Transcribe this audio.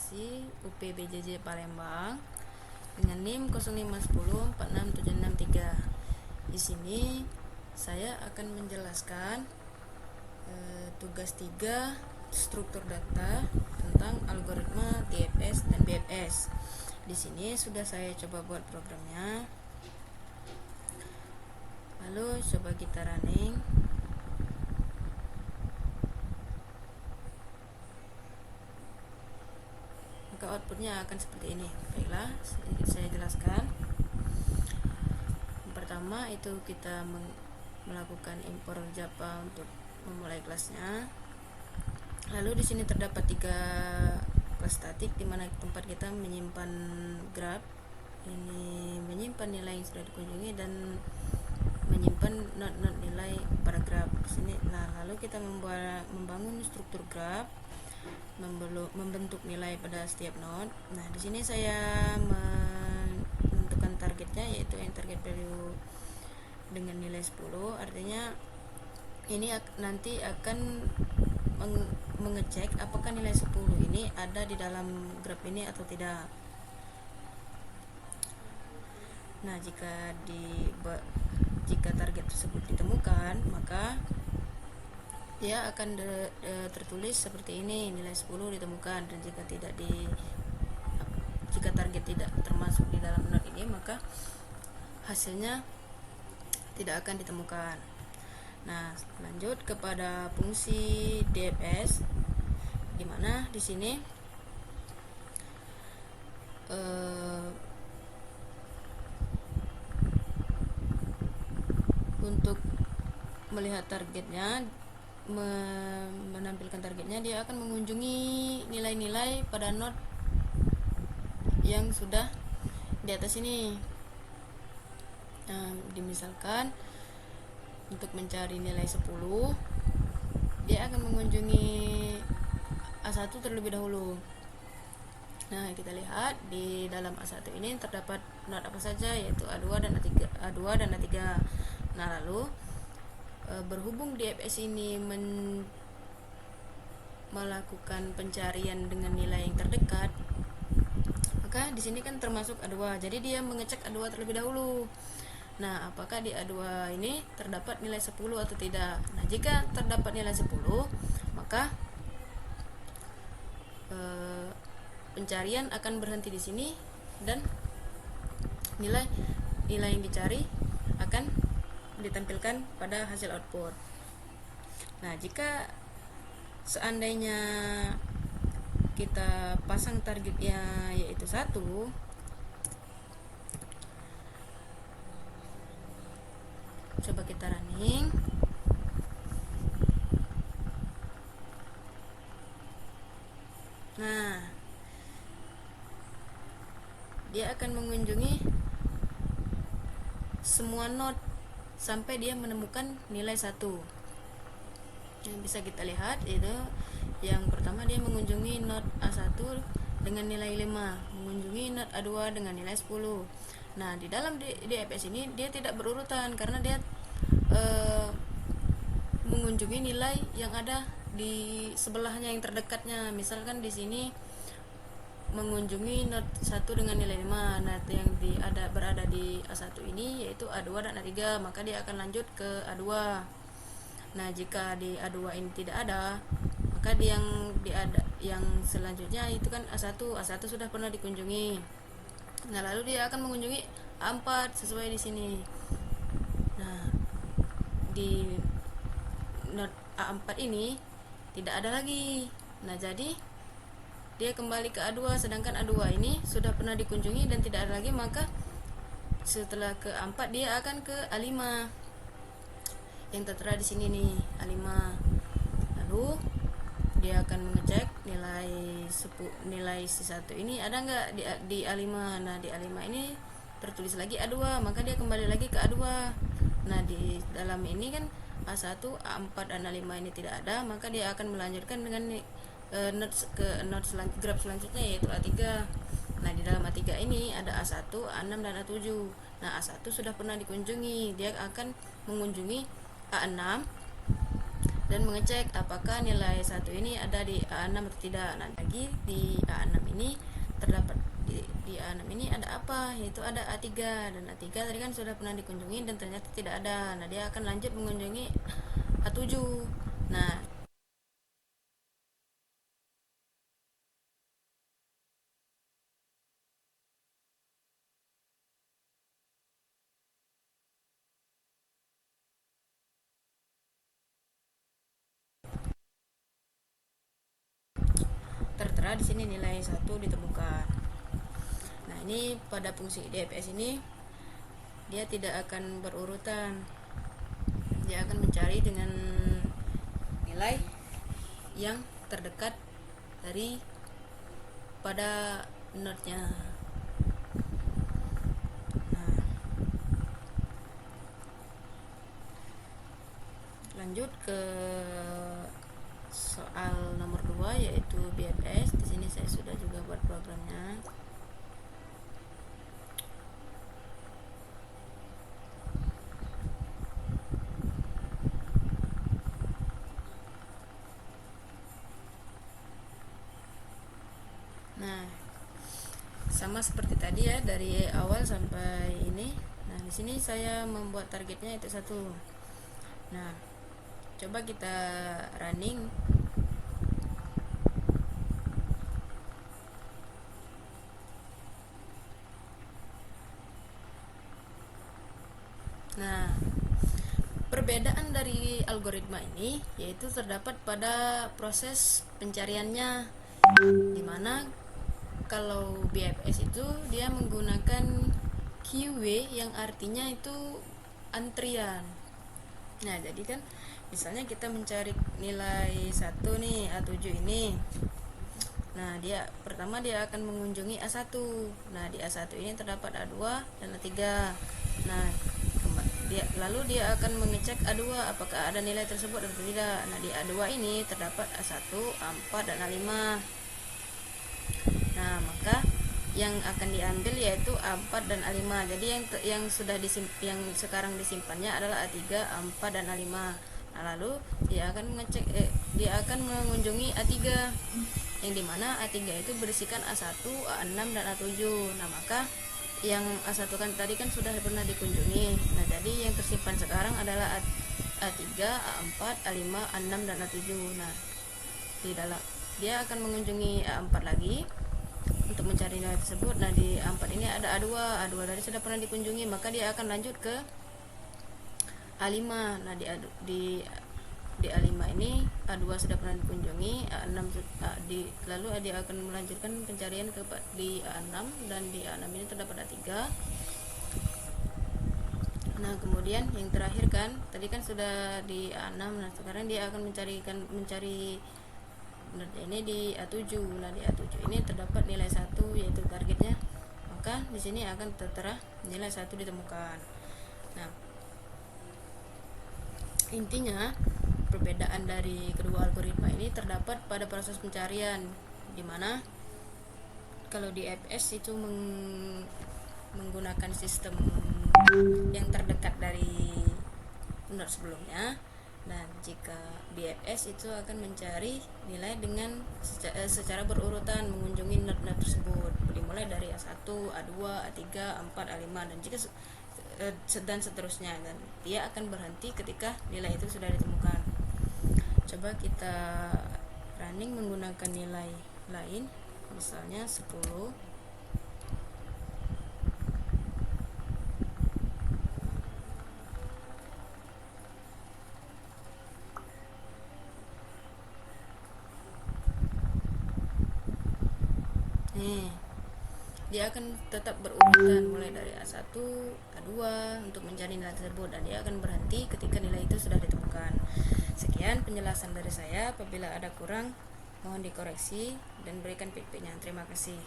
informasi UPBJJ Palembang dengan NIM 0510467663. Di sini saya akan menjelaskan tugas 3 struktur data tentang algoritma TFS dan BFS. Di sini sudah saya coba buat programnya. Lalu coba kita running. Maka outputnya akan seperti ini. Baiklah, sedikit saya jelaskan. Yang pertama itu kita melakukan impor Java untuk memulai kelasnya. Lalu di sini terdapat 3 kelas statik di mana tempat kita menyimpan graph. Ini menyimpan nilai yang sudah dikunjungi dan menyimpan node-node nilai pada graph di sini. Nah, lalu kita membangun struktur graph, membentuk nilai pada setiap node. Nah, di sini saya menentukan targetnya, yaitu yang target value dengan nilai 10. Artinya ini nanti akan mengecek apakah nilai 10 ini ada di dalam graph ini atau tidak. Nah, jika target tersebut ditemukan, maka dia akan tertulis seperti ini, nilai 10 ditemukan. Dan jika target tidak termasuk di dalam node ini, maka hasilnya tidak akan ditemukan. Nah, lanjut kepada fungsi DFS, di mana di sini untuk melihat targetnya, menampilkan targetnya, dia akan mengunjungi nilai-nilai pada node yang sudah di atas ini. Nah, dimisalkan untuk mencari nilai 10, dia akan mengunjungi A1 terlebih dahulu. Nah, kita lihat di dalam A1 ini terdapat node apa saja, yaitu A2 dan A3. Nah, lalu berhubung DFS ini melakukan pencarian dengan nilai yang terdekat, maka di sini kan termasuk A2. Jadi dia mengecek A2 terlebih dahulu. Nah, apakah di A2 ini terdapat nilai 10 atau tidak? Nah, jika terdapat nilai 10, maka pencarian akan berhenti di sini dan nilai yang dicari akan ditampilkan pada hasil output. Nah, jika seandainya kita pasang targetnya yaitu 1, coba kita running. Nah, dia akan mengunjungi semua node sampai dia menemukan nilai 1. Yang bisa kita lihat itu yang pertama, dia mengunjungi node A1 dengan nilai 5, mengunjungi node A2 dengan nilai 10. Nah, di dalam DFS ini dia tidak berurutan karena dia mengunjungi nilai yang ada di sebelahnya yang terdekatnya. Misalkan di sini mengunjungi node 1 dengan nilai 5. Nah, yang berada di A1 ini yaitu A2 dan A3, maka dia akan lanjut ke A2. Nah, jika di A2 ini tidak ada, maka yang selanjutnya itu kan A1 sudah pernah dikunjungi. Nah, lalu dia akan mengunjungi A4 sesuai di sini. Nah, di node A4 ini tidak ada lagi. Nah, jadi dia kembali ke A2, sedangkan A2 ini sudah pernah dikunjungi dan tidak ada lagi, maka setelah ke A4 dia akan ke A5 yang tertera di sini nih, A5. Lalu dia akan mengecek nilai si 1 ini ada nggak di A5. Nah, di A5 ini tertulis lagi A2, maka dia kembali lagi ke A2. Nah, di dalam ini kan A1, A4 dan A5 ini tidak ada, maka dia akan melanjutkan dengan graph selanjutnya yaitu A3. Nah, di dalam A3 ini ada A1, A6 dan A7. Nah, A1 sudah pernah dikunjungi, dia akan mengunjungi A6 dan mengecek apakah nilai 1 ini ada di A6 atau tidak. Nah, lagi di A6 ini terdapat di A6 ini ada apa, yaitu ada A3, dan A3 tadi kan sudah pernah dikunjungi dan ternyata tidak ada. Nah, dia akan lanjut mengunjungi A7. Nah, tertera di sini nilai 1 ditemukan. Nah, ini pada fungsi DFS ini dia tidak akan berurutan. Dia akan mencari dengan nilai yang terdekat dari pada node-nya. Nah, lanjut ke soal nomor 2 yaitu BFS. Di sini saya sudah juga buat programnya. Nah, sama seperti tadi ya, dari awal sampai ini. Nah, di sini saya membuat targetnya itu 1. Nah, coba kita running. Nah, perbedaan dari algoritma ini yaitu terdapat pada proses pencariannya, dimana kalau BFS itu dia menggunakan QW yang artinya itu antrian. Nah, jadi kan misalnya kita mencari nilai 1 nih, A7 ini. Nah, pertama dia akan mengunjungi A1. Nah, di A1 ini terdapat A2 dan A3. Nah, lalu dia akan mengecek A2 apakah ada nilai tersebut atau tidak. Nah, di A2 ini terdapat A1, A4 dan A5. Nah, maka yang akan diambil yaitu A4 dan A5. Jadi yang sekarang disimpannya adalah A3, A4 dan A5. Nah, lalu dia akan mengunjungi A3, yang dimana A3 itu berisikan A1, A6 dan A7. Nah, maka yang A1 kan tadi kan sudah pernah dikunjungi. Nah, jadi yang tersimpan sekarang adalah A3, A4, A5, A6 dan A7. Nah, di dalam dia akan mengunjungi A4 lagi untuk mencari nilai tersebut. Nah, di A4 ini ada A2 tadi sudah pernah dikunjungi, maka dia akan lanjut ke A5. Nah, di A5 ini A2 sudah pernah dikunjungi, A6 lalu dia akan melanjutkan pencarian di A6, dan di A6 ini terdapat A3. Nah, kemudian yang terakhir kan tadi kan sudah di A6. Nah, sekarang dia akan mencari ini di A7. Nah, di A7 ini terdapat nilai 1 yaitu targetnya. Maka di sini akan tertera nilai 1 ditemukan. Nah, intinya perbedaan dari kedua algoritma ini terdapat pada proses pencarian, di mana kalau di FS itu menggunakan sistem yang terdekat dari node sebelumnya. Nah, jika BFS itu akan mencari nilai dengan secara berurutan, mengunjungi node-node tersebut, dimulai dari A1, A2, A3, A4, A5, dan seterusnya, dan dia akan berhenti ketika nilai itu sudah ditemukan. Coba kita running menggunakan nilai lain, misalnya 10. Dia akan tetap berurutan mulai dari A1, A2 untuk mencari nilai tersebut, dan dia akan berhenti ketika nilai itu sudah ditemukan. Sekian penjelasan dari saya. Apabila ada kurang, mohon dikoreksi dan berikan feedbacknya. Terima kasih.